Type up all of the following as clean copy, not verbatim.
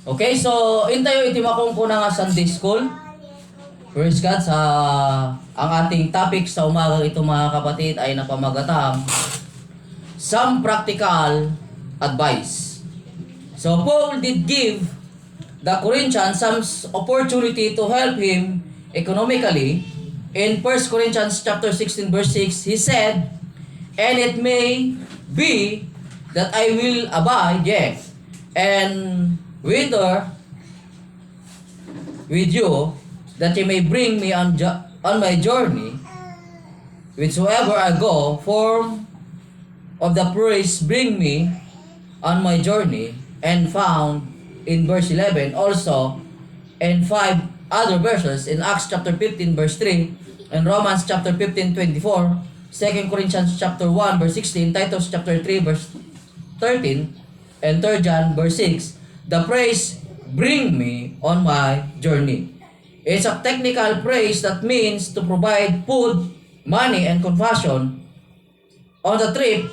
Okay, so intayo itimakong po na nga Sunday School. Praise God, ang ating topic sa umaga ito mga kapatid ay napamagatang some practical advice. So Paul did give the Corinthians some opportunity to help him economically. In 1 Corinthians chapter 16 verse 6, he said, "And it may be that I will abide, and wither with you, that ye may bring me on my journey, whichsoever I go, form of the praise bring me on my journey," and found in verse 11 also, and 5 other verses in Acts chapter 15 verse 3, and Romans chapter 15:24, 2 Corinthians chapter 1 verse 16, Titus chapter 3 verse 13, and 3 John verse 6, the praise bring me on my journey. It's a technical praise that means to provide food, money, and compassion on the trip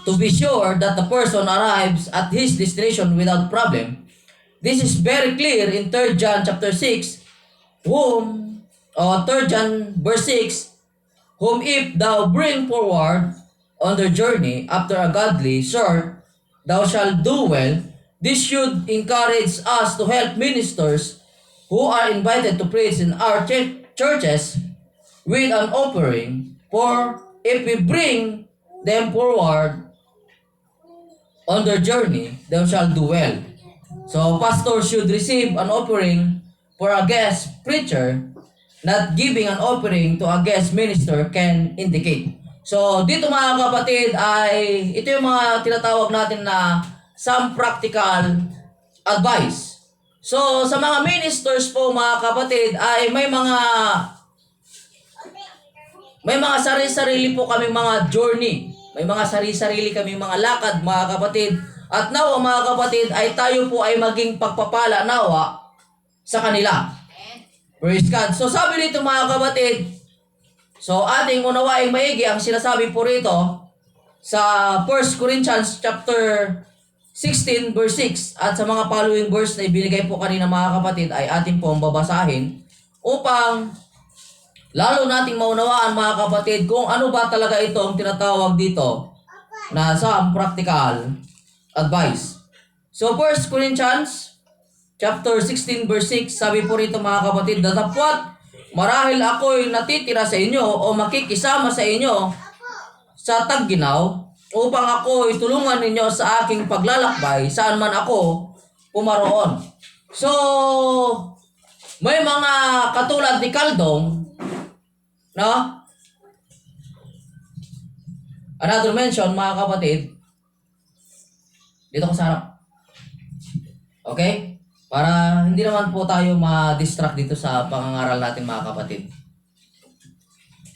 to be sure that the person arrives at his destination without problem. This is very clear in 3 John chapter 6, 3 John verse 6, whom if thou bring forward on their journey after a godly sort, thou shalt do well. This should encourage us to help ministers who are invited to preach in our churches with an offering, for if we bring them forward on their journey, they shall do well. So pastors should receive an offering for a guest preacher. Not giving an offering to a guest minister can indicate. So dito mga kapatid ay ito yung mga tinatawag natin na some practical advice. So sa mga ministers po mga kapatid ay may mga sarili-sarili po kaming mga journey. May mga sarili-sarili kaming mga lakad mga kapatid. At nawa mga kapatid ay tayo po ay maging pagpapala nawa sa kanila. Praise God. So sabi dito mga kapatid, so ating unawaing maigi ang sinasabi po rito sa 1 Corinthians chapter 16 verse 6 at sa mga following verse na ibinigay po kanina mga kapatid ay ating pong babasahin upang lalo nating maunawaan mga kapatid kung ano ba talaga ito ang tinatawag dito na some practical advice. So 1 Corinthians chapter 16 verse 6, sabi po rito mga kapatid, datapwat marahil ako'y natitira sa inyo o makikisama sa inyo sa Tagginaw upang ako'y tulungan ninyo sa aking paglalakbay saan man ako pumaroon. So, may mga katulad ni Caldong, no? Another mention mga kapatid, dito ko sa harap. Okay? Para hindi naman po tayo ma-distract dito sa pangangaral natin mga kapatid.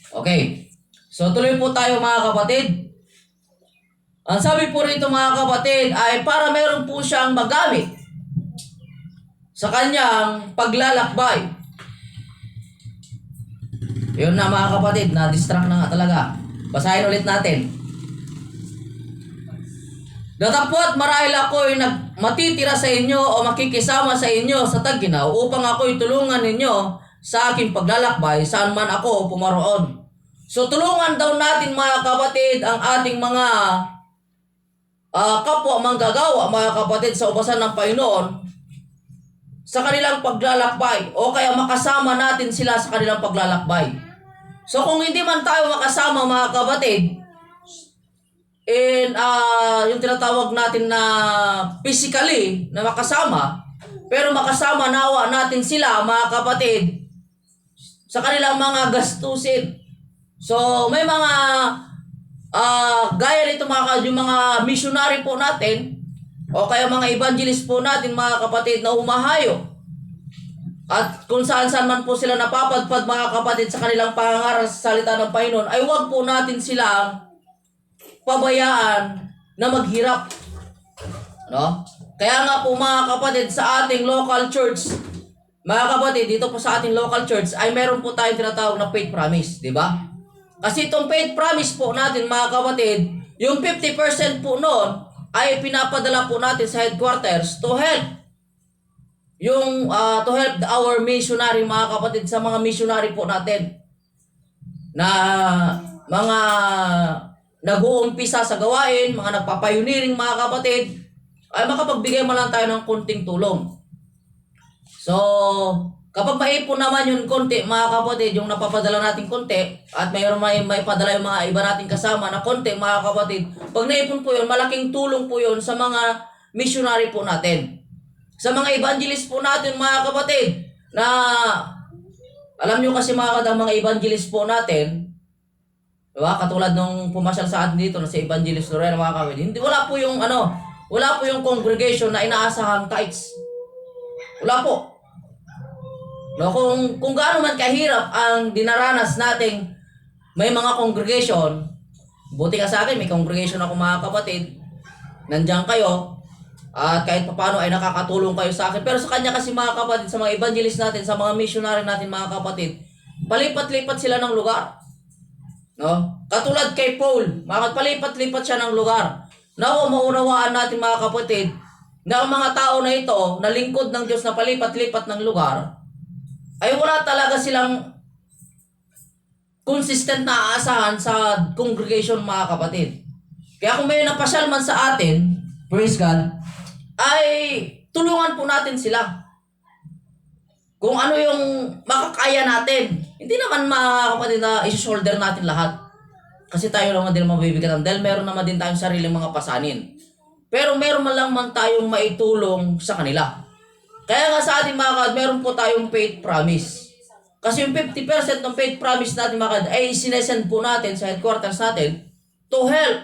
Okay. So tuloy po tayo mga kapatid. Ang sabi po rito mga kapatid ay para meron po siyang magamit sa kanyang paglalakbay. Yun na mga kapatid, na-distract na nga talaga. Basahin ulit natin. Datapwat marahil ako'y matitira sa inyo o makikisama sa inyo sa Tagginaw upang ako'y tulungan ninyo sa aking paglalakbay saan man ako pumaroon. So tulungan daw natin mga kapatid ang ating mga kapwa manggagawa mga kapatid sa ubasan ng Panginoon sa kanilang paglalakbay o kaya makasama natin sila sa kanilang paglalakbay. So kung hindi man tayo makasama mga kapatid, yung tinatawag natin na physically na makasama, pero makasama nawa natin sila mga kapatid sa kanilang mga gastusin. So may mga gaya nito yung mga missionary po natin o kaya mga evangelist po natin mga kapatid na umahayo at kung saan man po sila napapadpad mga kapatid sa kanilang pangangaral sa salita ng Panginoon, ay huwag po natin silang pabayaan na maghirap. No? Kaya nga po mga kapatid sa ating local church, mga kapatid, dito po sa ating local church ay meron po tayong tinatawag na faith promise, di ba? Kasi itong faith promise po natin mga kapatid, yung 50% po noon ay pinapadala po natin sa headquarters to help yung to help our missionary mga kapatid, sa mga missionary po natin na mga nag-uumpisa sa gawain, mga nagpapayuniring mga kapatid, ay makapagbigay man lang tayo ng konting tulong. So, kapag maipon naman yung konti mga kapatid, yung napapadala natin konti, at mayroon may padala yung mga iba nating kasama na konti mga kapatid, pag naipon po yun, malaking tulong po yun sa mga missionary po natin. Sa mga evangelist po natin mga kapatid, na alam nyo kasi mga evangelist po natin, diba? Katulad nung pumasyal sa atin dito na si Evangelist Lorena mga kapatid, hindi, wala po yung congregation na inaasahang tithes. Wala po. No, kung gaano man kahirap ang dinaranas nating may mga congregation, buti ka sa akin, may congregation ako mga kapatid, nandiyan kayo, at kahit paano ay nakakatulong kayo sa akin. Pero sa kanya kasi mga kapatid, sa mga evangelist natin, sa mga missionary natin mga kapatid, palipat-lipat sila ng lugar. No? Katulad kay Paul, palipat-lipat siya ng lugar. Now, maunawaan natin mga kapatid, na ang mga tao na ito, na lingkod ng Diyos na palipat-lipat ng lugar, ay wala talaga silang consistent na aasahan sa congregation mga kapatid. Kaya kung may napasyal man sa atin, praise God, ay tulungan po natin sila. Kung ano yung makakaya natin. Hindi naman mga kapatid na isi-shoulder natin lahat. Kasi tayo naman din mabibigatan dahil meron naman din tayong sariling mga pasanin. Pero meron man lang man tayong maitulong sa kanila. Kaya nga sa ating mga kapatid, meron po tayong faith promise. Kasi yung 50% ng faith promise natin mga kapatid ay sinesend po natin sa headquarters natin to help.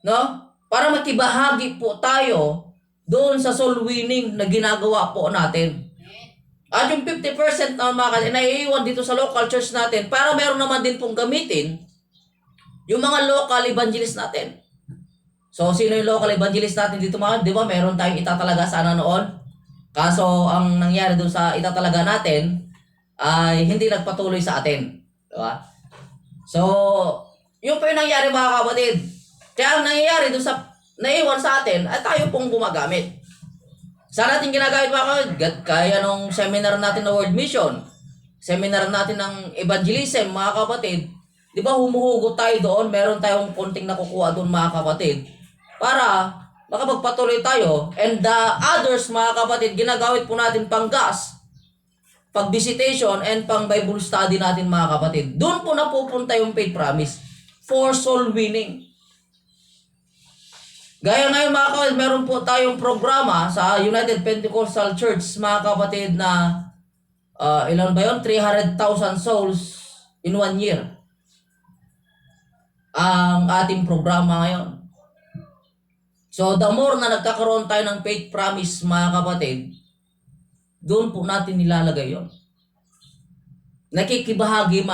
No? Para makibahagi po tayo doon sa soul winning na ginagawa po natin. At yung 50% na mga kapatid, naiiwan dito sa local church natin para meron naman din pong gamitin yung mga local evangelist natin. So, sino yung local evangelist natin dito mga? Di ba, meron tayong itatalaga sana noon. Kaso, ang nangyari doon sa itatalaga natin ay hindi nagpatuloy sa atin. Di ba? So, yun po yung nangyari mga kapatid. Kaya ang nangyayari doon sa naiwan sa atin ay tayo pong gumagamit. Saan natin ginagamit mga kapatid? Kaya nung seminar natin na World Mission, seminar natin ng evangelism mga kapatid, di ba humuhugot tayo doon, meron tayong konting nakukuha doon mga kapatid, para makapagpatuloy tayo. And the others mga kapatid, ginagamit po natin pang gas, pag visitation, and pang Bible study natin mga kapatid. Doon po napupunta yung faith promise for soul winning. Gaya ngayon mga kapatid, meron po tayong programa sa United Pentecostal Church mga kapatid na ilan ba yun? 300,000 souls in 1 year. Ang ating programa ngayon. So, the more na nagkakaroon tayo ng faith promise, mga kapatid, doon po natin nilalagay yon. Nakikibahagi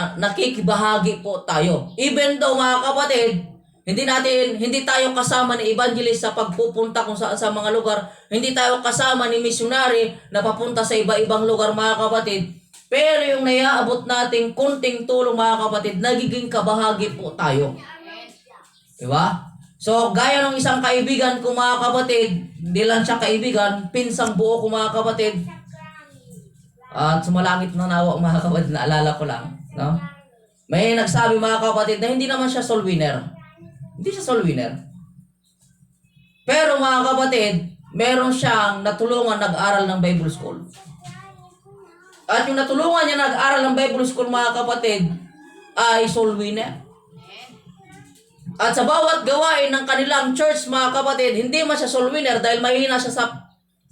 po tayo. Even though, mga kapatid, hindi tayo kasama ni evangelist sa pagpupunta kung saan sa mga lugar, hindi tayo kasama ni missionary na papunta sa iba-ibang lugar, mga kapatid, pero yung naiaabot nating kunting tulong, mga kapatid, nagiging kabahagi po tayo. Diba? So, gaya ng isang kaibigan ko mga kapatid, hindi lang siya kaibigan, pinsang buo ko mga kapatid. At sumalangit na nawa mga kapatid, naalala ko lang. No? May nagsabi mga kapatid na hindi naman siya soul winner. Hindi siya soul winner. Pero mga kapatid, meron siyang natulungan nag-aral ng Bible School. At yung natulungan niya nag-aral ng Bible School mga kapatid, ay soul winner. At sa bawat gawain ng kanilang church, mga kapatid, hindi man siya soul winner dahil mahina siya sa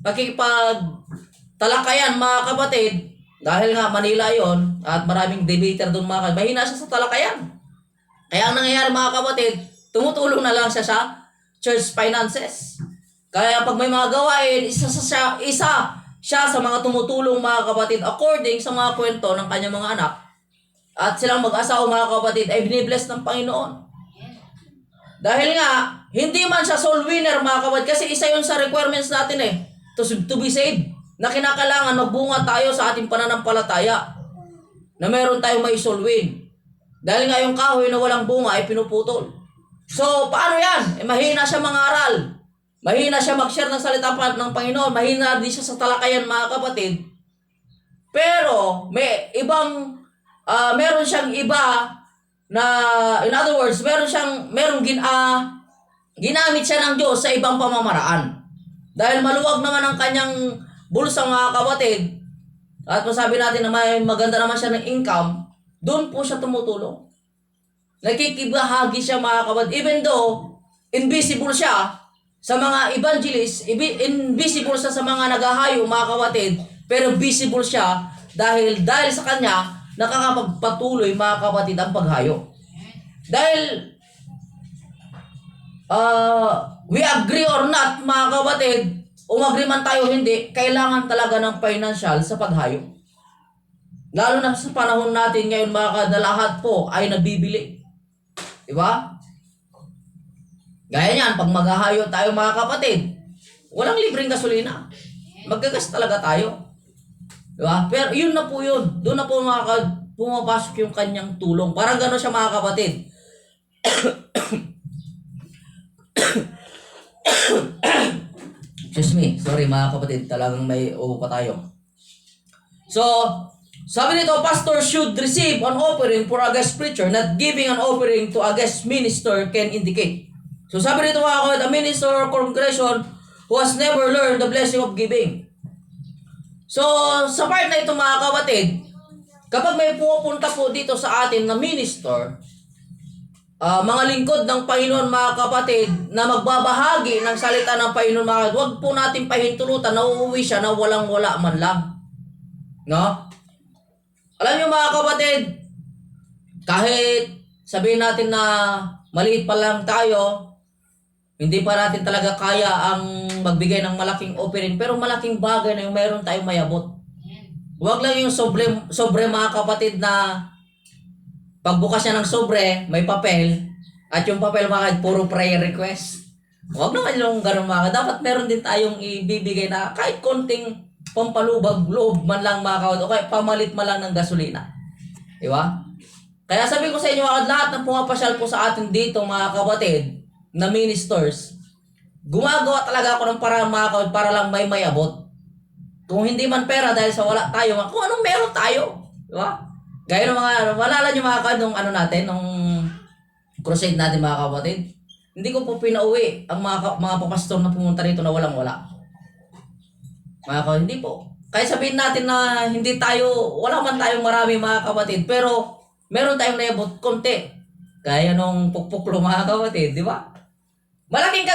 pakikipagtalakayan, mga kapatid. Dahil nga Manila yon at maraming debater doon, mga kapatid. Mahina siya sa talakayan. Kaya ang nangyayari, mga kapatid, tumutulong na lang siya sa church finances. Kaya pag may mga gawain, isa siya sa mga tumutulong, mga kapatid, according sa mga kwento ng kanyang mga anak. At silang mag-asawa, mga kapatid, ay binibless ng Panginoon. Dahil nga, hindi man siya soul winner mga kapatid, kasi isa yun sa requirements natin to be saved, na kinakailangan magbunga tayo sa ating pananampalataya, na meron tayong may soul win. Dahil nga yung kahoy na walang bunga ay pinuputol. So, paano yan? Mahina siya mangaral. Mahina siya mag-share ng salita ng Panginoon. Mahina din siya sa talakayan, mga kapatid. Pero meron siyang iba na, in other words, ginamit siya ng Diyos sa ibang pamamaraan. Dahil maluwag naman ang kanyang bulsa, mga kapatid, at masabi natin na may maganda naman siya ng income, doon po siya tumutulong. Nakikibahagi siya, mga kapatid. Even though invisible siya sa mga evangelists, invisible siya sa mga naghahayo, mga kapatid, pero visible siya dahil sa kanya nakakapagpatuloy, mga kapatid, ang paghayo. Dahil we agree or not, mga kapatid, umagri man tayo hindi, kailangan talaga ng financial sa paghayo. Lalo na sa panahon natin ngayon, mga kapatid, lahat po ay nabibili. Diba? Gaya niyan, pag maghahayo tayo, mga kapatid, walang libreng gasolina. Maggagas talaga tayo. Diba? Pero yun na po yun. Doon na po pumapasok yung kanyang tulong. Parang gano'n siya, mga kapatid. Excuse me. Sorry, mga kapatid. Talagang may ubo pa tayo. So, sabi nito, pastor should receive an offering for a guest preacher, not giving an offering to a guest minister can indicate. So sabi nito, mga kapatid, a minister or congregation who has never learned the blessing of giving. So sa part na ito, mga kapatid, kapag may pupunta po dito sa atin na minister, mga lingkod ng Panginoon, mga kapatid, na magbabahagi ng salita ng Panginoon, mga kapatid, huwag po natin pahintulutan na uuwi siya na walang-wala man lang. No? Alam niyo, mga kapatid, kahit sabihin natin na maliit pa lang tayo, hindi pa natin talaga kaya ang magbigay ng malaking offering, pero malaking bagay na yung mayroon tayong mayabot. Huwag lang yung sobre, mga kapatid, na pagbukas niya ng sobre, may papel, at yung papel, mga puro prayer request. Huwag naman yung ganun, mga. Dapat meron din tayong ibibigay na kahit konting pampalubag loob man lang, mga kapatid, o kaya pamalit man lang ng gasolina. Diba? Kaya sabi ko sa inyo, lahat ng pumapasyal po sa atin dito, mga kapatid, na ministers, gumagawa talaga ako ng parang, mga kapatid, para lang may mayabot. Kung hindi man pera dahil sa wala tayo, kung anong meron tayo. Diba? Gaya ng mga, malala nyo, mga kapatid, nung crusade natin, mga kapatid, hindi ko po pinauwi ang mga papastor na pumunta rito na walang-wala. Mga kapatid, hindi po. Kaya sabihin natin na wala man tayong marami, mga kapatid, pero meron tayong naibot konti. Kaya nung pukpuklo, mga kapatid, di ba? Malaking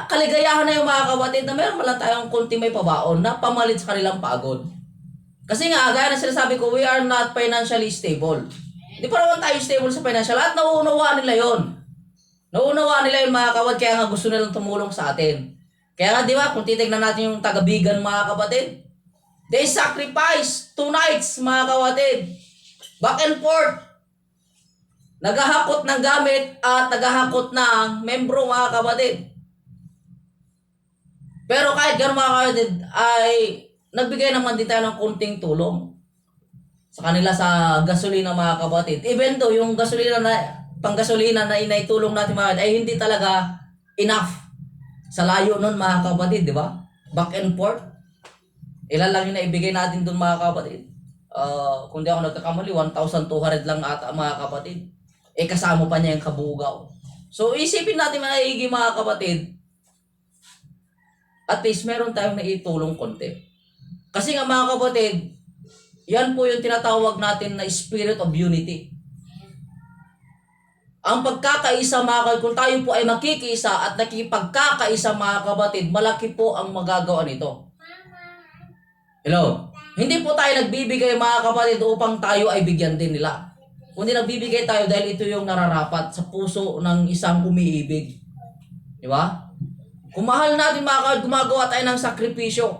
kaligayahan na yung mga kapatid na meron man lang tayong konti may pabaon na pamalit sa kanilang pagod. Kasi nga, gaya na sinasabi ko, we are not financially stable. Hindi pa naman tayo stable sa financial at nauunawaan nila yon. Nauunawaan nila yung mga kapatid, kaya nga gusto nilang tumulong sa atin. Kaya nga, di ba, kung titignan natin yung taga-Bigan, mga kapatid, they sacrifice 2 nights, mga kapatid. Back and forth. Naghahakot ng gamit at naghahakot ng membro, mga kapatid. Pero kahit gano'n, mga kapatid, ay nagbigay naman din tayo ng kunting tulong sa kanila sa gasolina, mga kapatid. Even though yung panggasolina na inaitulong natin, mga kapatid, ay hindi talaga enough. Sa layo nun, mga kapatid, di ba? Back and forth. Ilan lang yung naibigay natin dun, mga kapatid. Kung di ako nagkakamali, 1,200 lang ata, mga kapatid. Kasama pa niya yung kabugaw. So, isipin natin maigi, mga kapatid. At least, meron tayong naitulong konti. Kasi nga, mga kapatid, yan po yung tinatawag natin na spirit of unity. Ang pagkakaisa, mga kapatid, kung tayo po ay makikisa at nakipagkakaisa, mga kapatid, malaki po ang magagawa nito. Hello? Hindi po tayo nagbibigay, mga kapatid, upang tayo ay bigyan din nila. Kundi nagbibigay tayo dahil ito yung nararapat sa puso ng isang umiibig. Di ba? Kung mahal natin, mga kapatid, gumagawa tayo ng sakripisyo.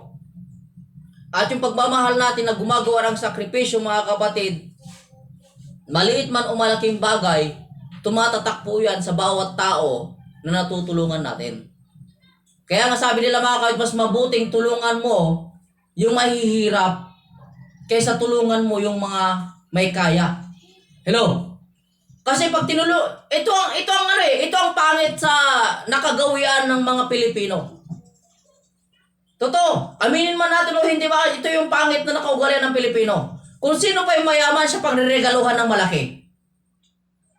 At yung pagmamahal natin na gumagawa ng sakripisyo, mga kapatid, maliit man o malaking bagay, tumatatak po yan sa bawat tao na natutulungan natin. Kaya nga sabi nila, mga kapatid, mas mabuting tulungan mo yung mahihirap kaysa tulungan mo yung mga may kaya. Hello? Kasi pag ito ang pangit sa nakagawian ng mga Pilipino. Totoo, aminin man natin o hindi ba, ito yung pangit na nakaugalian ng Pilipino. Kung sino pa yung mayaman siya pang regaluhan ng malaki.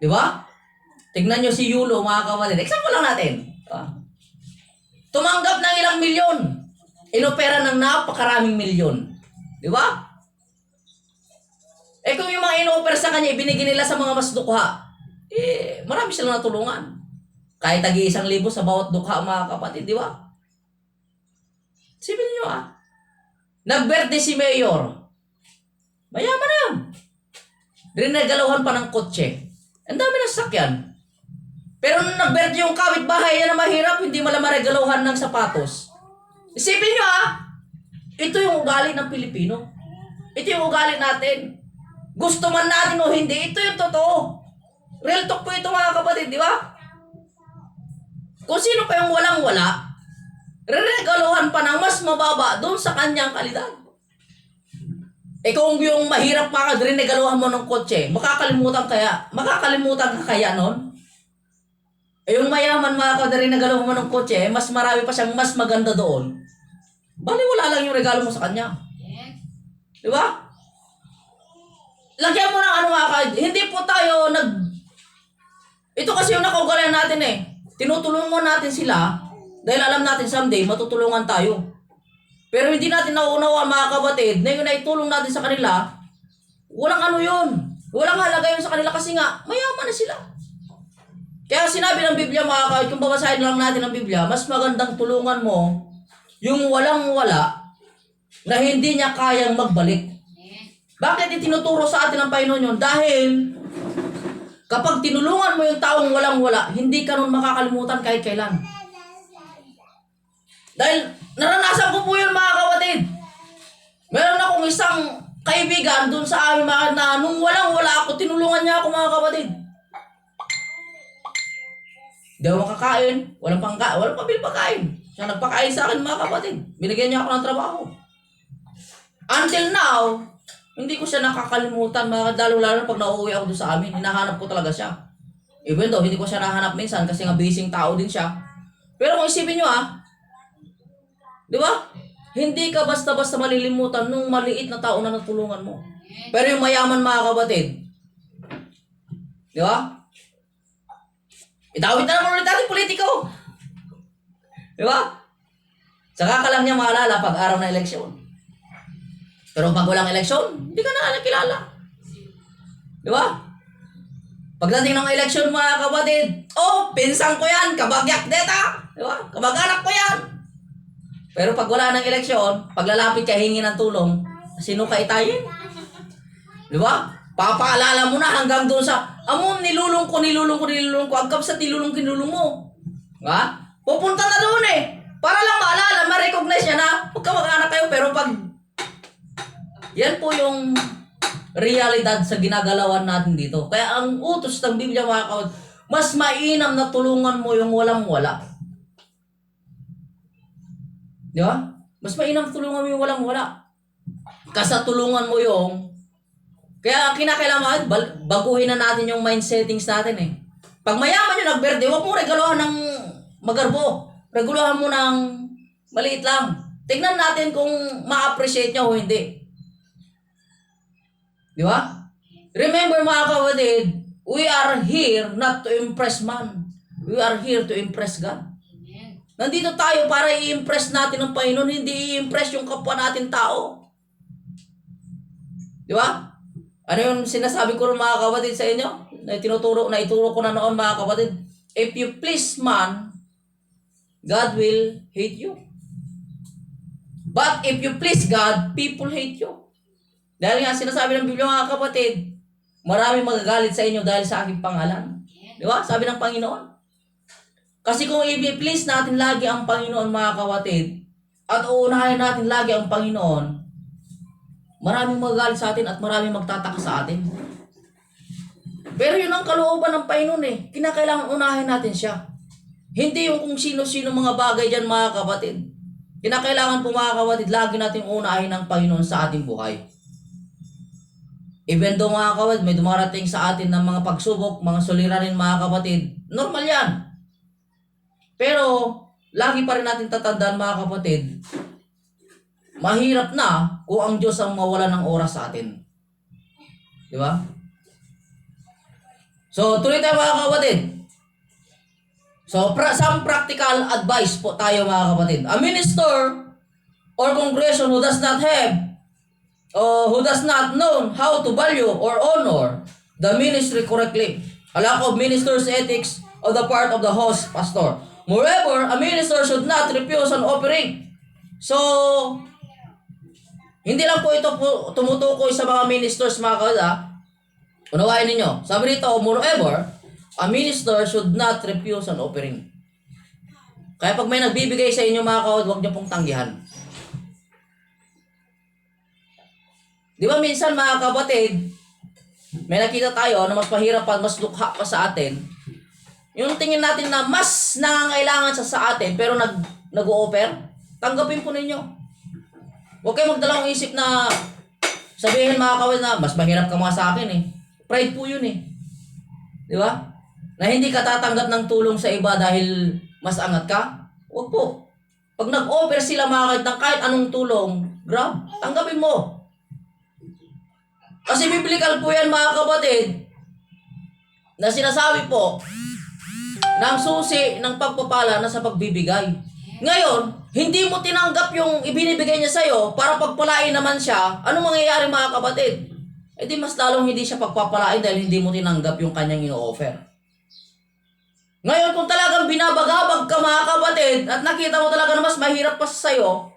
Di ba? Tignan nyo si Yulo, mga kapatid. Example lang natin. Tumanggap ng ilang milyon. Inopera ng napakaraming milyon. Di ba? Eh kung yung mga inopera sa kanya, ibinigay nila sa mga mas dukha, marami silang natulungan. Kahit tagi-1,000 sa bawat dukha, mga kapatid, di ba? Sipin nyo Nag-birthday si Mayor. Mayaman na yan. Rinagaluhan pa ng kotse. Ang dami ng sakyan. Pero nung nag-birthday yung kapitbahay yan na mahirap, hindi malang maregaluhan ng sapatos. Isipin nyo ito yung ugali ng Pilipino. Ito yung ugali natin. Gusto man natin o hindi, ito yung totoo. Real talk po ito, mga kapatid, di ba? Kung sino pa yung walang-wala, reregaluhan pa ng mas mababa doon sa kanyang kalidad. Eh kung yung mahirap pa ka, reregaluhan mo ng kotse, makakalimutan ka kaya nun? Eh yung mayaman mga ka, reregaluhan mo ng kotse, mas marami pa siyang mas maganda doon. Bali wala lang yung regalo mo sa kanya. Di ba? Lagyan mo ng mga ka, hindi po tayo ito kasi yung nakaugalian natin Tinutulungan mo natin sila dahil alam natin someday matutulungan tayo. Pero hindi natin nauunawa mga kapatid na yung naitulong natin sa kanila, walang yun. Walang halaga yun sa kanila kasi nga, mayaman na sila. Kaya sinabi ng Biblia mga kapatid, kung babasahin lang natin ang Biblia, mas magandang tulungan mo yung walang-wala na hindi niya kayang magbalik. Bakit itinuturo sa atin ng Panginoon yun? Dahil kapag tinulungan mo yung taong walang-wala, hindi ka nun makakalimutan kahit kailan. Dahil naranasan ko po yun mga kapatid. Meron akong isang kaibigan dun sa amin na nung walang-wala ako, tinulungan niya ako mga kapatid. Hindi ako makakain, walang pambil pagkain. Siya nagpakain sa akin mga kapatid. Binigyan niya ako ng trabaho. Until now, hindi ko siya nakakalimutan mga lalo-lalo pag nauuwi ako doon sa amin. Hinahanap ko talaga siya. Even though hindi ko siya nahanap minsan kasi nga busy tao din siya. Pero kung isipin nyo di ba? Hindi ka basta-basta malilimutan nung maliit na tao na natulungan mo. Pero yung mayaman mga kapatid, di ba? Itawid na naman ulit natin politiko. Di ba? Saka ka lang niya maalala pag araw na eleksyon. Pero pag walang eleksyon, hindi ka na nakilala. Di ba? Pagdating ng eleksyon mga kapatid, pinsang ko yan, kabagyak deta. Di ba? Kabag-anak ko yan. Pero pag wala ng eleksyon, paglalapit ka hingi ng tulong, sino ka itayin? Di ba? Papaalala mo na hanggang doon sa, nilulong ko, hanggang sa tinulong mo. Diba? Pupunta na doon para lang maalala, ma-recognize niya na, magkamag-anak kayo, pero pag, yan po yung realidad sa ginagalawan natin dito. Kaya ang utos ng Biblia mga kapatid, mas mainam na tulungan mo yung walang-wala. Di ba? Mas mainam tulungan mo yung walang-wala. Kasi tulungan mo yung kaya kinakailangan baguhin na natin yung mind settings natin Pag mayaman yung nag-birthday, huwag mo regalohan ng magarbo. Regalohan mo ng maliit lang. Tignan natin kung ma-appreciate niya o hindi. Di ba? Remember mga kapatid, we are here not to impress man. We are here to impress God. Nandito tayo para i-impress natin ang Panginoon, hindi i-impress yung kapwa natin tao. Di ba? Ano yung sinasabi ko mga kapatid sa inyo? Ituro ko na noon mga kapatid. If you please man, God will hate you. But if you please God, people hate you. Dahil nga sinasabi ng Biblia mga kapatid, maraming magagalit sa inyo dahil sa aking pangalan. Di ba? Sabi ng Panginoon. Kasi kung i-please natin lagi ang Panginoon mga kapatid, at uunahin natin lagi ang Panginoon, maraming magagalit sa atin at maraming magtataka sa atin. Pero yun ang kalooban ng Panginoon Kinakailangan unahin natin siya. Hindi yung kung sino-sino mga bagay dyan mga kapatid. Kinakailangan po mga kapatid, lagi natin unahin ang Panginoon sa ating buhay. Even though mga kapatid, may dumarating sa atin ng mga pagsubok, mga suliranin mga kapatid, normal yan. Pero, lagi pa rin natin tatandaan mga kapatid, mahirap na kung ang Diyos ang mawala ng oras sa atin. Di ba? So, tuloy tayo mga kapatid. So, some practical advice po tayo mga kapatid. A minister or congregation who does not have who does not know how to value or honor the ministry correctly. A lack of minister's ethics on the part of the host pastor. Moreover, a minister should not refuse an offering. So, hindi lang po ito po tumutukoy sa mga ministers mga kapatid. Unawain ninyo. Sabi dito, moreover, a minister should not refuse an offering. Kaya pag may nagbibigay sa inyo mga kapatid, huwag niyo pong tanggihan. Di ba minsan mga kapatid, may nakita tayo na mas mahirap pa, mas lukha pa sa atin. Yung tingin natin na mas nangangailangan sa atin, pero nag-o-offer, tanggapin po ninyo. Huwag kayo magdalawang isip na sabihin mga kapatid na mas mahirap ka mga sa akin eh. Pride po yun eh. Di ba? Na hindi ka tatanggap ng tulong sa iba dahil mas angat ka. Huwag po. Pag nag-offer sila mga kapatid ng kahit anong tulong, grab, tanggapin mo. Kasi biblical po yan mga kapatid na sinasabi po na ang susi ng pagpapala na sa pagbibigay. Ngayon, hindi mo tinanggap yung ibinibigay niya sa'yo para pagpalain naman siya. Ano mangyayari mga kapatid? E di mas lalong hindi siya pagpapalain dahil hindi mo tinanggap yung kanyang ino-offer. Ngayon, kung talagang binabagabag ka mga kapatid at nakita mo talaga na mas mahirap pa sa'yo,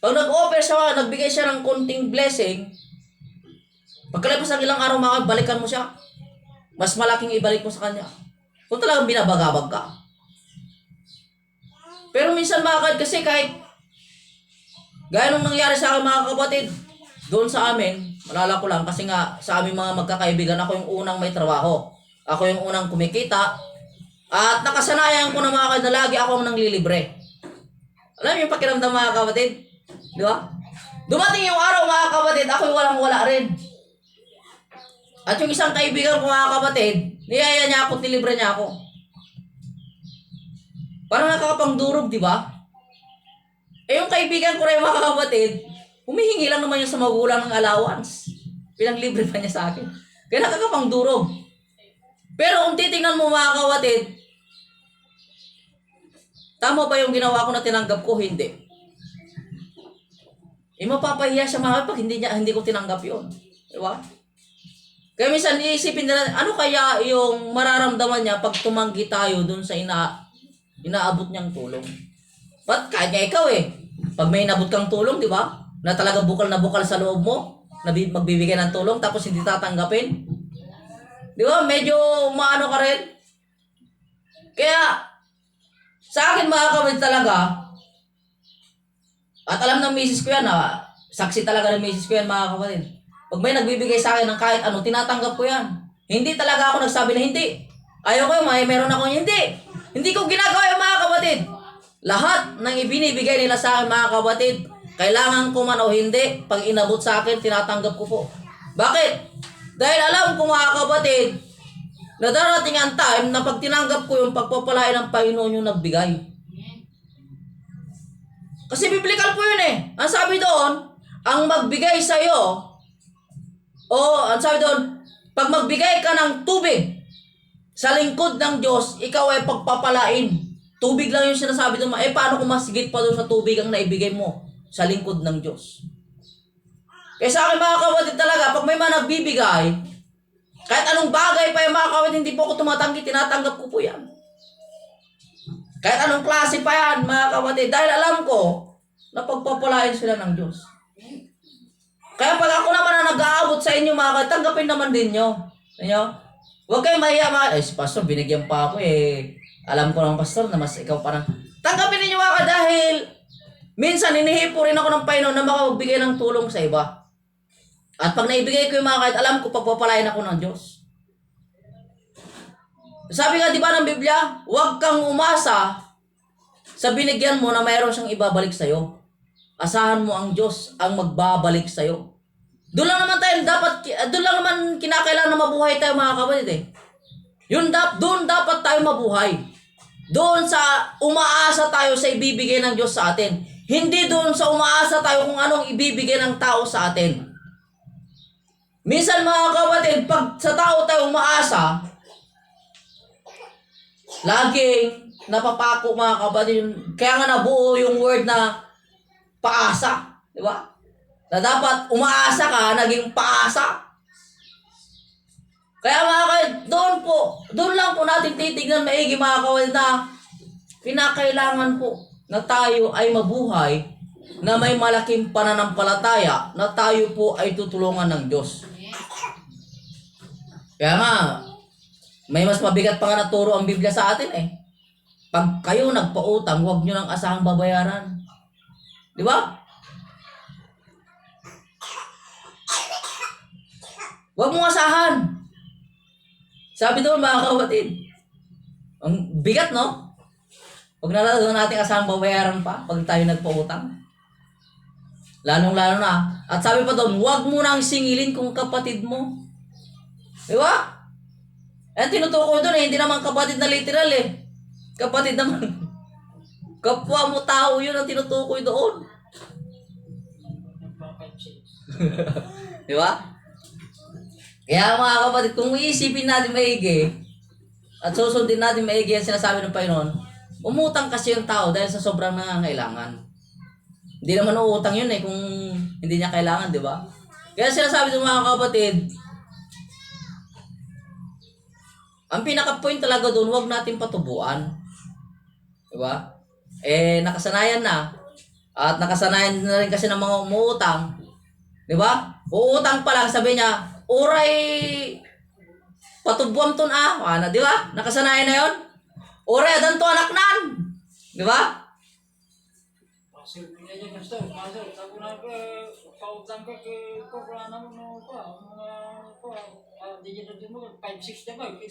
pag nag-offer siya, nagbigay siya ng konting blessing, pagkalipas ng ilang araw mga balikan mo siya, mas malaking ibalik mo sa kanya. Kung talagang binabagabag ka. Pero minsan mga kapatid, kasi kahit gaya nung nangyari sa akin mga kapatid, doon sa amin, malala ko lang kasi nga sa aming mga magkakaibigan, ako yung unang may trabaho. Ako yung unang kumikita. At nakasanayan ko na mga kapatid na lagi ako ang nanglilibre. Alam niyo yung pakiramdam mga kapatid? Di ba? Dumating yung araw mga kapatid, ako yung walang-wala rin. At yung isang kaibigan ko mga kapatid, niyaya niya ako, tilibre niya ako. Parang nakakapangdurog, di ba? Eh yung kaibigan ko rin mga kapatid, humihingi lang naman yun sa magulang ng allowance. Pinanglibre pa niya sa akin. Kaya nakakapangdurog. Pero kung titingnan mo mga kapatid, tama ba yung ginawa ko na tinanggap ko? Hindi. Eh mapapahiya siya mga pag hindi ko tinanggap yun. Di ba? Kaya minsan iisipin nila, ano kaya yung mararamdaman niya pag tumanggi tayo dun sa inaabot niyang tulong. Ba't kahit nga ikaw eh, pag may inabot kang tulong, di ba? Na talaga bukal na bukal sa loob mo, na magbibigay ng tulong, tapos hindi tatanggapin. Di ba? Medyo maano ka rin. Kaya, sa akin mga kapatid talaga, at alam ng misis ko yan, saksi talaga ng misis ko yan mga kapatid. Pag may nagbibigay sa akin ng kahit ano, tinatanggap ko yan. Hindi talaga ako nagsabi na hindi. Ayaw ko yung meron ako hindi. Hindi ko ginagawa yung mga kapatid. Lahat ng ibinibigay nila sa akin mga kapatid, kailangan ko man o hindi, pag inabot sa akin, tinatanggap ko po. Bakit? Dahil alam ko mga kapatid, na darating ang time na pag tinanggap ko yung pagpapalain ng Panginoon yung nagbigay. Kasi biblical po yun eh. Ang sabi doon, ang magbigay sa'yo, ang sabi doon, pag magbigay ka ng tubig sa lingkod ng Diyos, ikaw ay pagpapalain. Tubig lang yung sinasabi doon. Eh, paano kung masigit pa doon sa tubig ang naibigay mo sa lingkod ng Diyos? Kaya sa akin mga kapatid talaga, pag may mga nagbibigay, kahit anong bagay pa yung mga kapatid, hindi po ako tumatanggi, tinatanggap ko po yan. Kahit anong klase pa yan, mga kapatid, dahil alam ko na pagpapalain sila ng Diyos. Kaya pag ako naman na nag-aabot sa inyo, mga kapatid, tanggapin naman din nyo. Huwag kayong mahiya, mga si pastor, binigyan pa ako eh. Alam ko ng pastor na mas ikaw parang, tanggapin ninyo mga kapatid, dahil minsan hinihipo rin ako ng Panginoon na makapagbigay ng tulong sa iba. At pag naibigay ko yung mga kahit alam ko, pagpapalain ako ng Diyos. Sabi nga di ba ng Biblia, huwag kang umasa sa binigyan mo na mayroon siyang ibabalik sa'yo. Asahan mo ang Diyos ang magbabalik sa'yo. Doon lang naman kinakailangan na mabuhay tayo mga kapatid eh. Doon dapat tayo mabuhay. Doon sa umaasa tayo sa ibibigay ng Diyos sa atin. Hindi doon sa umaasa tayo kung anong ibibigay ng tao sa atin. Minsan mga kapatid, pag sa tao tayo umaasa, laging napapako mga kapatid. Kaya nga nabuo yung word na paasa. Di ba? Na dapat umaasa ka, naging paasa. Kaya mga kapatid, doon lang po natin titignan maigi mga kapatid na pinakailangan po na tayo ay mabuhay na may malaking pananampalataya na tayo po ay tutulungan ng Diyos. Kaya nga, may mas mabigat pa nga naturo ang Biblia sa atin eh. Pag kayo nagpautang, huwag nyo nang asahang babayaran. Di ba? Huwag mong asahan. Sabi doon mga kapatid, ang bigat no? Huwag na lang natin asahang babayaran pa pag tayo nagpautang. Lalong-lalo na. At sabi pa doon, huwag mo nang singilin kung kapatid mo. Di ba? Eh, tinutukoy doon eh. Hindi naman kapatid na literal eh. Kapatid naman. Kapwa mo tao yun ang tinutukoy doon. Di ba? Kaya mga kapatid, kung iisipin natin maigi at susundin natin maigi ang sinasabi ng Panginoon, umutang kasi yung tao dahil sa sobrang nangangailangan. Hindi naman uutang yun eh kung hindi niya kailangan, di ba? Kaya sinasabi ng mga kapatid, ang pinaka-point talaga doon, huwag natin patubuan. Di ba? Eh, nakasanayan na. At nakasanayan na rin kasi ng mga umuutang. Di ba? Uutang pa lang, sabi niya, uray, patubuan ton ano, di ba? Nakasanayan na yun? Uray, adan to anak nan. Di ba?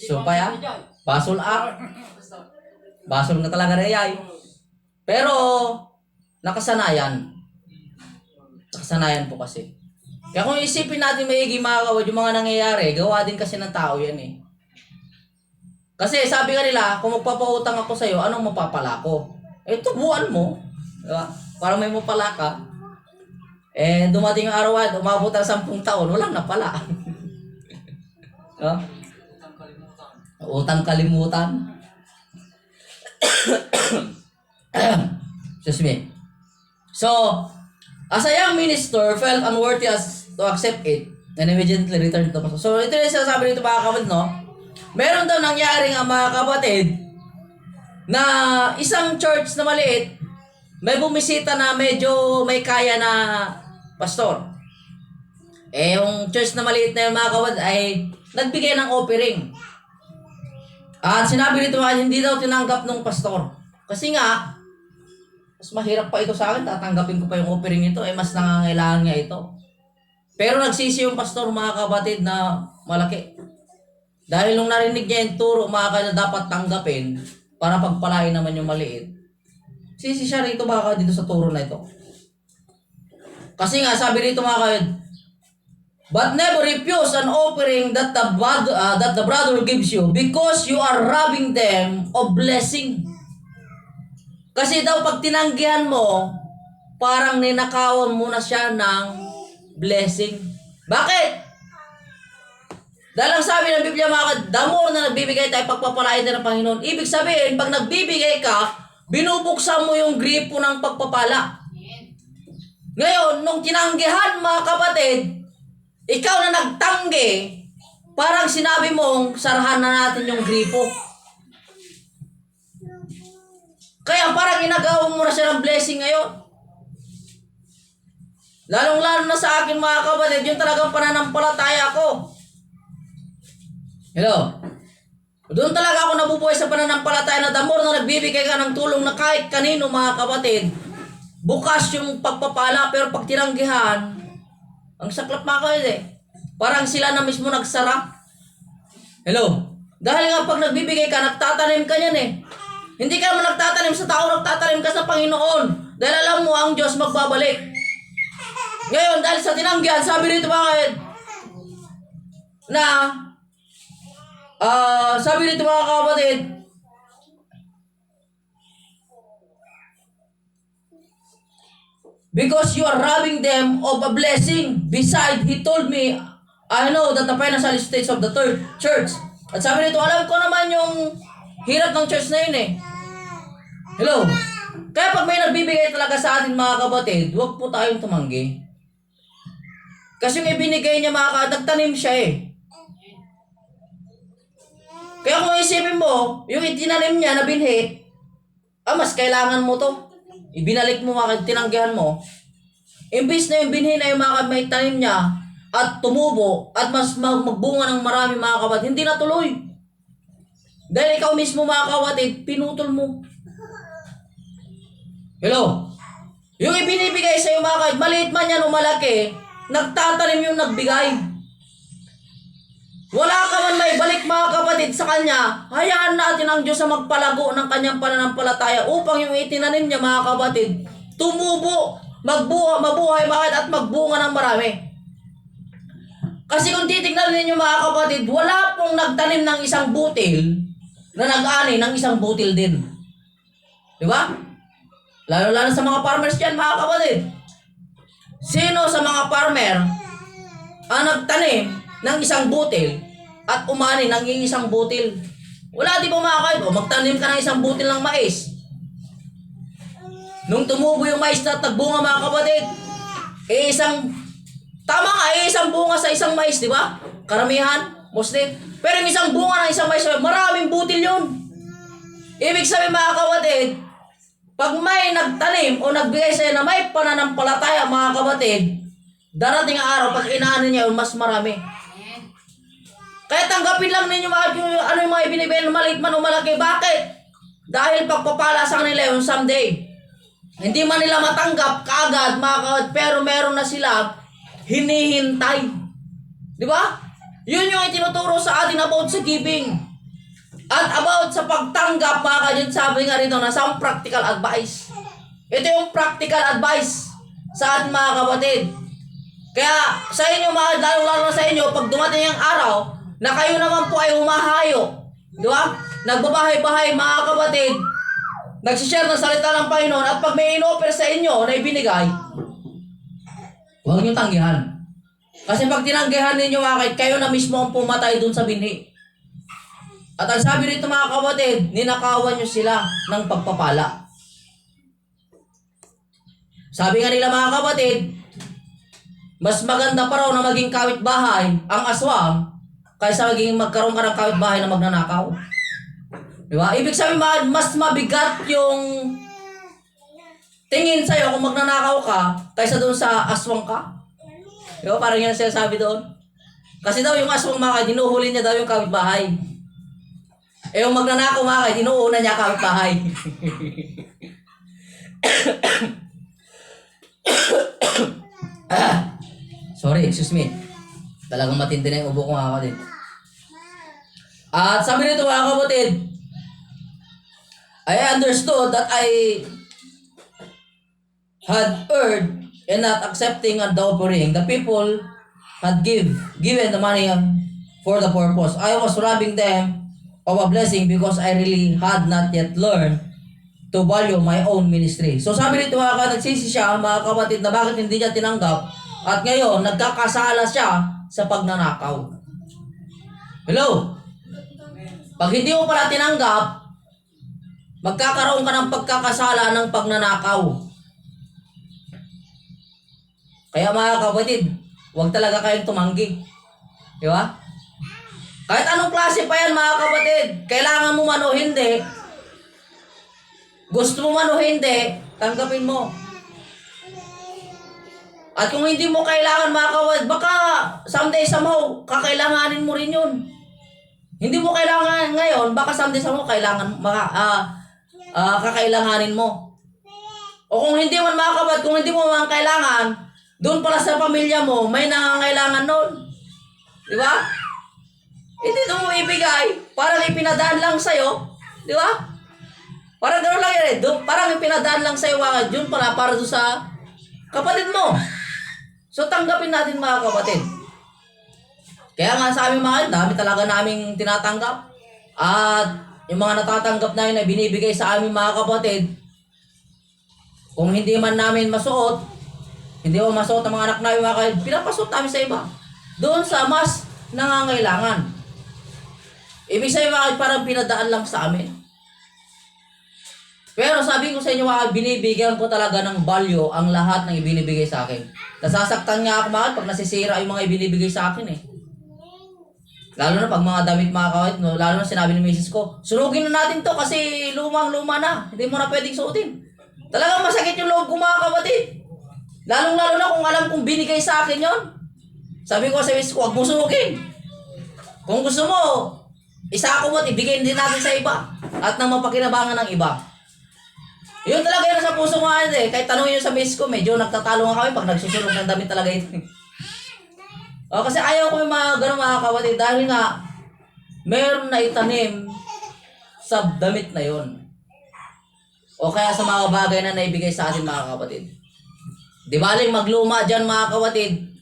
So pa ya? Basol Basol nga talaga na yay. Pero, nakasanayan. Nakasanayan po kasi. Kaya kung isipin natin maigi mga kawad, yung mga nangyayari, gawa din kasi ng tao yan eh. Kasi sabi nga nila, kung magpapautang ako sa'yo, anong mapapala ko? Eh, tubuan mo. Diba? Para may mapala ka. Eh, dumating yung araw at umabot ng 10 taon, walang napala. Diba? Utang kalimutan. Excuse me. So, as a young minister, felt unworthy to accept it and immediately returned to the pastor. So, ito yung sinasabi nito mga kapatid, no? Meron daw nangyaring ang mga kapatid na isang church na maliit, may bumisita na medyo may kaya na pastor. Eh, yung church na maliit na yung mga kapatid ay nagbigay ng offering. At sinabi nito hindi daw tinanggap ng pastor. Kasi nga, mas mahirap pa ito sa akin, tatanggapin ko pa yung offering nito, eh mas nangangailangan niya ito. Pero nagsisi yung pastor mga kapatid na malaki. Dahil nung narinig niya yung turo mga kapatid dapat tanggapin para pagpalain naman yung maliit. Sisi siya rito baka dito sa turo na ito. Kasi nga sabi rito mga kapatid, but never refuse an offering that the brother gives you because you are robbing them of blessing. Kasi daw pag tinanggihan mo, parang ninakawan mo na siya ng blessing. Bakit? Dahil ang sabi ng Biblia mga the more na nagbibigay tayo, pagpapalain tayo ng Panginoon. Ibig sabihin, pag nagbibigay ka, binubuksan mo yung gripo ng pagpapala. Ngayon, nung tinanggihan mga kapatid, ikaw na nagtanggi, parang sinabi mong sarahan na natin yung gripo. Kaya parang inagawa mo na siya ng blessing ngayon. Lalong-lalo na sa akin mga kapatid, yung talagang pananampalataya ko. Hello? Doon talaga ako nabubuhay sa pananampalataya na the more na nagbibigay ka ng tulong na kahit kanino mga kapatid, bukas yung pagpapala, pero pag tinanggihan, ang saklap mga kapatid eh. Parang sila na mismo nagsara. Hello? Dahil nga pag nagbibigay ka, nagtatanim ka yan eh. Hindi ka naman nagtatanim sa tao, nagtatanim ka sa Panginoon. Dahil alam mo, ang Diyos magbabalik. Ngayon, dahil sa tinanggihan, sabi rito bakit? Na, sabi rito mga kapatid, Because you are robbing them of a blessing. Besides, he told me, I know that the financial states of the third church. At sabi nito, alam ko naman yung hirap ng church na yun eh. Hello? Kaya pag may nagbibigay talaga sa atin mga kapatid, huwag po tayong tumanggi. Kasi yung ibinigay niya nagtanim siya eh. Kaya kung isipin mo, yung itinanim niya na binhi, mas kailangan mo to. Ibinalik mo tinanggihan mo. Imbis na yung binhi na yung may tanim niya at tumubo at mas magbunga ng marami mga kapatid, hindi natuloy. Dahil ikaw mismo mga kapatid, pinutol mo. Hello? Yung ibinibigay sa iyo mga kapatid, maliit man yan o malaki, nagtatanim yung nagbigay. Wala ka man may balik mga kapatid sa kanya, hayaan natin ang Diyos sa magpalago ng kanyang pananampalataya upang yung itinanim niya mga kapatid, tumubo, mabuhay at magbunga ng marami. Kasi kung titignan ninyo mga kapatid, wala pong nagtanim ng isang butil na nag-ani ng isang butil din. Di ba? Lalo-lalo sa mga farmers dyan mga kapatid. Sino sa mga farmer ang nagtanim ng isang butil at umani ng isang butil? Wala, di ba mga kapatid? Magtanim ka ng isang butil ng mais. Nung tumubo yung mais na tagbunga mga kapatid, tama nga, isang bunga sa isang mais, di ba? Karamihan, mostly. Pero yung isang bunga ng isang mais, maraming butil yun. Ibig sabihin mga kapatid, pag may nagtanim o nagbigay sa'yo na may pananampalataya mga kapatid, darating ang araw, pag inaanin niya, mas marami. Kaya tanggapin lang ninyo ano yung mga ibinibigay na maliit man o malaki. Bakit? Dahil pagpapala sa kanila yun someday. Hindi man nila matanggap kaagad mga kapatid, pero meron na sila hinihintay. Di ba? Yun yung itinuturo sa atin about sa giving. At about sa pagtanggap mga kapatid, sabi nga rito na some practical advice. Ito yung practical advice sa atin mga kapatid. Kaya sa inyo mga, lalo sa inyo, pag dumating ang araw na kayo naman po ay humahayo, di ba? Nagbabahay-bahay mga kapatid, nagsishare ng salita ng Panginoon, at pag may in-offer sa inyo na ibinigay, huwag nyo tanggihan. Kasi pag tinanggihan ninyo mga kapatid, kayo na mismo ang pumatay dun sa binhi. At ang sabi rito mga kapatid, ninakawan nyo sila ng pagpapala. Sabi nga nila mga kapatid, mas maganda pa raw na maging kawit-bahay ang aswang kaysa magkaroon ka ng kawit-bahay na magnanakaw. Diba? Ibig sabihin mas mabigat yung tingin sa'yo kung magnanakaw ka kaysa doon sa aswang ka. Diba? Parang yan siya sabi doon. Kasi daw yung aswang mga dinuhuli niya daw yung kawit-bahay. Yung magnanakaw mga inuuna niya kawit-bahay. Sorry, excuse me. Talagang matindi na yung ubo ko mga kapatid. At sabi nito mga kapatid, I understood that I had erred in not accepting the offering. The people had given the money for the purpose. I was robbing them of a blessing because I really had not yet learned to value my own ministry. So sabi nito nagsisi siya mga kapatid na bakit hindi niya tinanggap at ngayon nagkakasala siya sa pagnanakaw. Hello? Pag hindi mo pala tinanggap, magkakaroon ka ng pagkakasala ng pagnanakaw. Kaya mga kapatid, huwag talaga kayong tumanggi. Di ba? Kahit anong klase pa yan mga kapatid, kailangan mo man o hindi, gusto mo man o hindi, tanggapin mo. At kung hindi mo kailangan mga kapatid, baka someday somehow, kakailanganin mo rin yun. Hindi mo kailangan ngayon, baka someday somehow, kakailanganin mo. O kung hindi man mga kapatid, kung hindi mo man kailangan, doon pala sa pamilya mo, may nangangailangan nun. Di ba? Hindi ito mo ibigay, parang ipinadaan lang sa'yo. Di ba? Parang gano'n lang yan eh. Parang ipinadaan lang sa'yo, yun pala para doon sa kapatid mo. So tanggapin natin mga kapatid. Kaya nga sa amin mga, dami talaga naming tinatanggap. At yung mga natatanggap na yun na binibigay sa amin mga kapatid, kung hindi man namin masuot, Hindi ko masuot ang mga anak namin mga kapatid. Pinapasuot namin sa iba. Doon sa mas nangangailangan. Ibig sabihin mga kapatid, parang pinadaan lang sa amin. Pero sabi ko sa inyo mga kapatid, binibigyan ko talaga ng value ang lahat ng ibinibigay sa akin. Nasasaktan nga ako mga kapatid pag nasisira yung mga ibinibigay sa akin eh. Lalo na pag mga damit mga kapatid, no? Lalo na sinabi ni misis ko, sunugin na natin to kasi lumang-luma na. Hindi mo na pwedeng suotin. Talagang masakit yung loob ko mga kapatid. Lalong-lalo na kung alam kong binigay sa akin yon. Sabi ko sa misis ko, huwag mo sunugin. Kung gusto mo, isa ko mo, ibigay din natin sa iba. At nang mapakinabangan ng iba. Yun talaga yun sa puso mga kapatid eh. Kahit tanongin nyo sa misis ko, medyo nagtatalo nga kami pag nagsusunog ng damit talaga ito. Kasi ayaw ko yung mga ganun mga kapatid dahil nga meron na itanim sa damit na yon. O kaya sa mga bagay na naibigay sa atin mga kapatid. Di baling magluma dyan mga kapatid.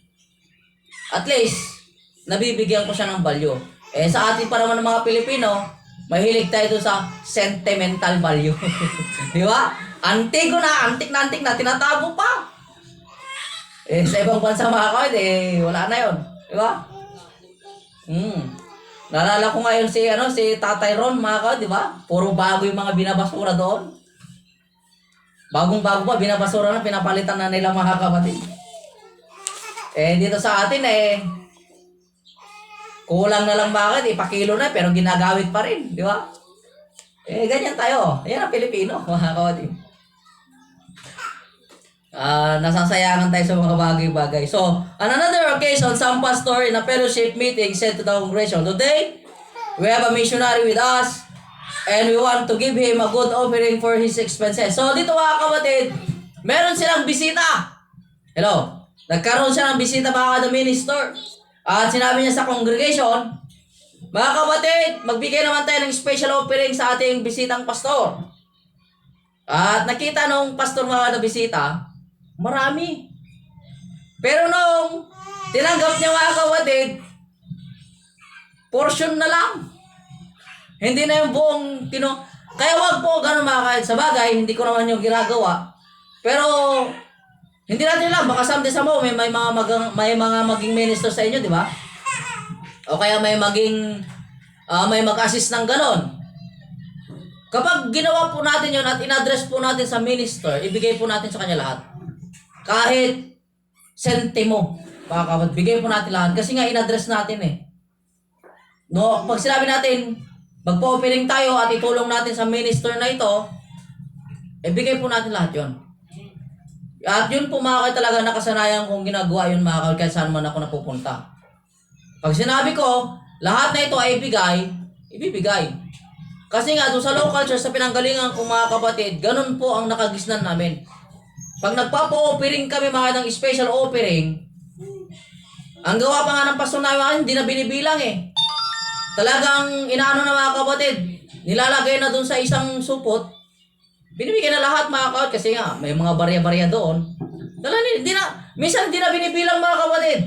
At least, nabibigyan ko siya ng value. Eh sa atin pa naman ng mga Pilipino, mahilig tayo doon sa sentimental value. Di ba? Antik na, tinatago pa. Eh, sa ibang bansa mga kapatid, eh, wala na yun. Di ba? Naalala ko ngayon si Tatay Ron, mga kapatid, di ba? Puro bago yung mga binabasura doon. Bagong-bago pa, binabasura na, pinapalitan na nila mga kapatid. Eh, dito sa atin, eh, kulang na lang bakit, ipakilo na, pero ginagawit pa rin, di ba? Eh, ganyan tayo. Yan ang Pilipino, mga kapatid. Nasasayangan tayo sa mga bagay-bagay. So, on another occasion, some pastor in a fellowship meeting said to the congregation, "Today, we have a missionary with us, and we want to give him a good offering for his expenses." So, dito mga kapatid, meron silang bisita. Hello? Nagkaroon siya ng bisita mga the minister. At sinabi niya sa congregation, mga kapatid, magbigay naman tayo ng special offering sa ating bisitang pastor. At nakita nung pastor mga the bisita, marami. Pero nung tinanggap niya mga kapatid, portion na lang. Hindi na yung buong Kaya wag po ganun mga kapatid. Sa bagay, hindi ko naman yung ginagawa. Pero hindi natin lang, baka someday sa may mga maging minister sa inyo, di ba? O kaya may mag-assist ng ganon. Kapag ginawa po natin yun at in-address po natin sa minister, ibigay po natin sa kanya lahat. Kahit sentimo, mga kapatid, bigay po natin lahat. Kasi nga in-address natin eh. No, pag sinabi natin, magpa-offering tayo at itulong natin sa minister na ito, ibigay po natin lahat yon. At yun po mga kapatid talaga nakasanayan kong ginagawa yun mga kapatid kahit saan man ako napupunta. Pag sinabi ko, lahat na ito ay ibibigay. Kasi nga doon sa local church sa pinanggalingan kong mga kapatid, ganun po ang nakagisnan namin. Pag nagpapa-offering kami mga ng special offering, ang gawa pa nga ng pastor namin, hindi na binibilang eh. Talagang inaano na mga kapatid, nilalagay na doon sa isang supot, binibigyan na lahat mga kapatid kasi nga may mga barya-barya doon. Minsan hindi na binibilang mga kapatid.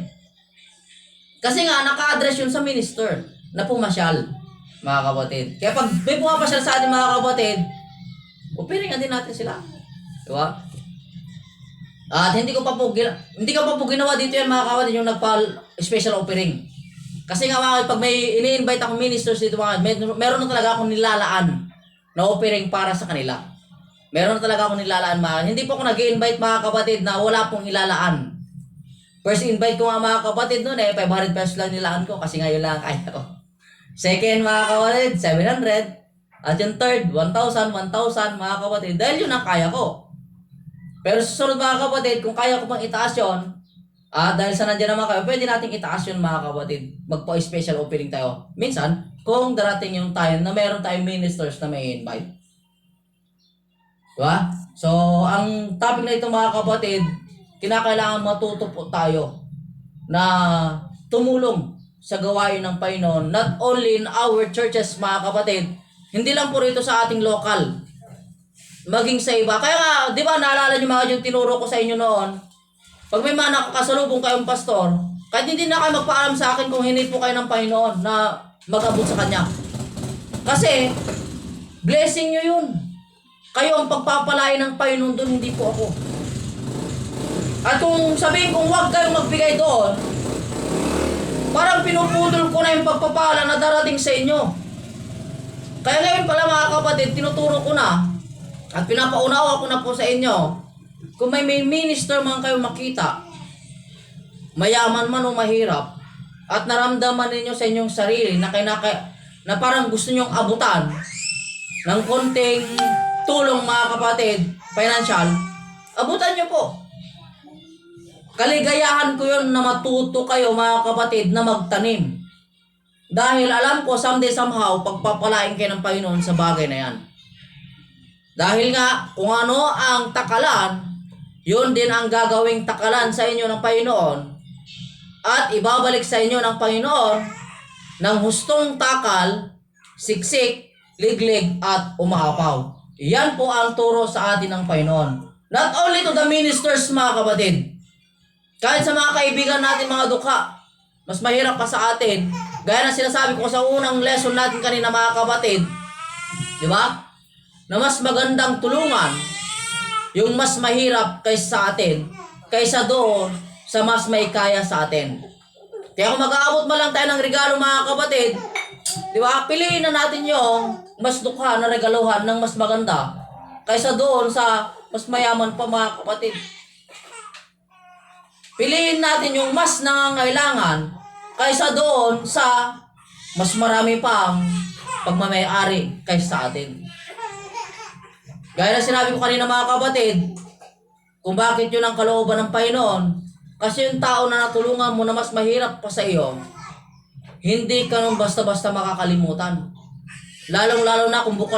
Kasi nga naka-address yun sa minister na pumasyal mga kapatid. Kaya pag may pumapasyal sa atin mga kapatid, offeringan din natin sila. Diba? At hindi ko pa po ginawa dito yan mga kapatid yung nagpa-special offering. Kasi nga mga pag may ini-invite akong ministers dito mga meron na talaga akong nilalaan na offering para sa kanila. Meron na talaga akong nilalaan mga. Hindi po ako nag-i-invite mga kapatid na wala pong ilalaan. First invite ko nga mga kapatid noon 500 pesos lang nilaan ko kasi ngayon lang kaya ko. Second mga kapatid, 700. At yung third, 1,000 mga kapatid. Dahil yun ang kaya ko. Pero susunod mga kapatid, kung kaya ko pang itaas yun, dahil sa nandiyan naman kayo, pwede nating itaas yun mga kapatid. Magpa-special offering tayo. Minsan, kung darating yung time na meron tayong ministers na may invite. Diba? So, ang topic na ito mga kapatid, kinakailangan matuto po tayo na tumulong sa gawain ng Panginoon. Not only in our churches mga kapatid, hindi lang po rito sa ating local, maging sa iba. Kaya nga, di ba naalala niyo mga yung tinuro ko sa inyo noon, pag may mga nakakasalubong kayong pastor, kahit hindi na kayo magpaalam sa akin kung hindi po kayo ng Panginoon na mag-abot sa Kanya. Kasi, blessing nyo yun. Kayo ang pagpapalain ng Panginoon doon, hindi po ako. At kung sabihin kong huwag kayong magbigay doon, parang pinuputol ko na yung pagpapala na darating sa inyo. Kaya ngayon pala mga kapatid, tinuturo ko na at pinapaunawa ko na po sa inyo, kung may minister man kayo makita, mayaman man o mahirap, at naramdaman ninyo sa inyong sarili na parang gusto nyong abutan ng konting tulong mga kapatid, financial, abutan nyo po. Kaligayahan ko yun na matuto kayo mga kapatid na magtanim. Dahil alam ko someday somehow pagpapalain kayo ng Panginoon sa bagay na yan. Dahil nga kung ano ang takalan, yun din ang gagawing takalan sa inyo ng Panginoon at ibabalik sa inyo ng Panginoon ng hustong takal, siksik, liglig at umahapaw. Yan po ang turo sa atin ng Panginoon. Not only to the ministers mga kapatid, kahit sa mga kaibigan natin mga dukha, mas mahirap pa sa atin. Gaya na sinasabi ko sa unang lesson natin kanina mga kapatid, di ba? Na mas magandang tulungan yung mas mahirap kaysa sa atin, kaysa doon sa mas may kaya sa atin. Kaya kung mag-aabot man lang tayo ng regalo mga kapatid, di ba? Piliin na natin yung mas dukha na regaluhan ng mas maganda kaysa doon sa mas mayaman pa mga kapatid. Piliin natin yung mas nangangailangan kaysa doon sa mas marami pang pagmamayari kaysa sa atin. Gaya na sinabi ko kanina mga kapatid, kung bakit yun ang kalooban ng Panginoon, kasi yung tao na natulungan mo na mas mahirap pa sa iyo, hindi ka nung basta-basta makakalimutan. Lalong-lalo na kung bukal